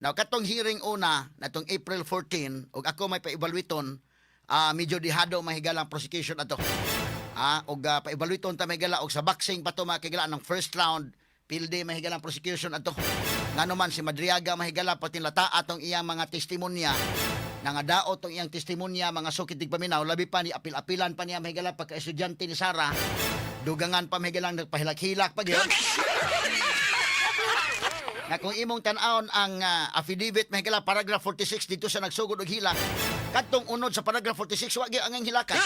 Now, katong hearing una, natong April 14, ug ako may pa-evaluaton, medyo dihado mahigalang prosecution ato. Ug pa-evaluaton ta mahigala, og sa boxing pa to makigala ng first round, pilde mahigalang prosecution ato. Ngano man si Madriaga mahigala, pati lata atong iyang mga testimonya, nangadao tong iyang testimonya, mga sukitig paminaw, labi pa ni apil-apilan pa niya mahigala pagka-estudyante ni Sara, dugangan pa mahigalang nagpahilak-hilak pa gyud. Na kung imong tan-aon ang affidavit mahigala paragraph 46 dito sa nagsugod og hilak, kadtong unod sa paragraph 46 wa gyud ang hilakan.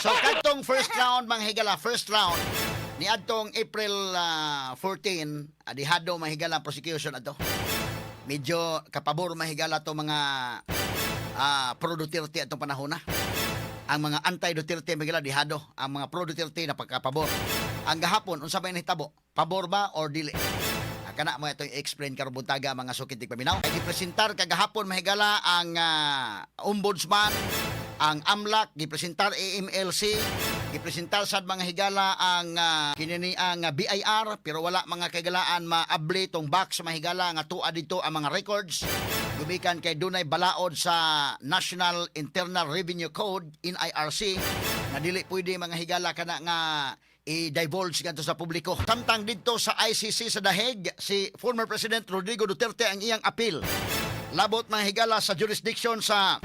So kadtong first round manghigala, first round ni adtong April 14, adihado mahigala prosecution ato. Medyo kapabor mahigala to mga pro Duterte atong panahon na. Ang mga anti-Duterte mahigala dihado, ang mga pro Duterte na pagkapabor. Ang gahapon unsa may nahitabo? Pabor ba or dili? Kana mo itong explain karon buntaga mga sukitig paminaw. Ay gipresentar kagahapon mahigala ang ombudsman, ang AMLAC, gipresentar AMLC, gipresentar sad mga higala ang kinini ang BIR, pero wala mga kagalaan maabli tong box mahigala nga tuwa dito ang mga records. Gumikan kay dunay balaod sa National Internal Revenue Code NIRC na dili pwede mga higala kana nga i-divulge kanto sa publiko. Samtang dito sa ICC sa The Hague, si former President Rodrigo Duterte ang iyang appeal. Labot mga higala sa jurisdiction sa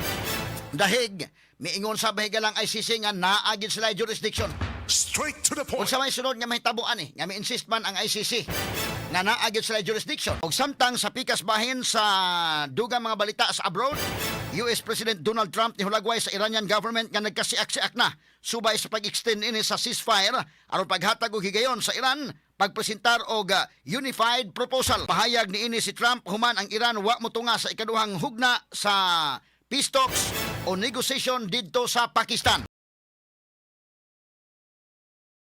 The Hague, miingon sa mahigalang ICC nga naagid sila jurisdiction. Straight to the point. Kung sa may sunod nga mahitabuan nga mi-insist man ang ICC nga naagid sila jurisdiction. Og samtang sa pikas bahin sa dugang mga balita sa abroad, US President Donald Trump ni hulagway sa Iranian government nga nagkasiak-siak na subay sa pag-extend ini sa ceasefire aron paghatag og higayon sa Iran pagpresentar og unified proposal. Pahayag ni ini si Trump human ang Iran wa motunga sa ikaduhang hugna sa peace talks o negotiation didto sa Pakistan.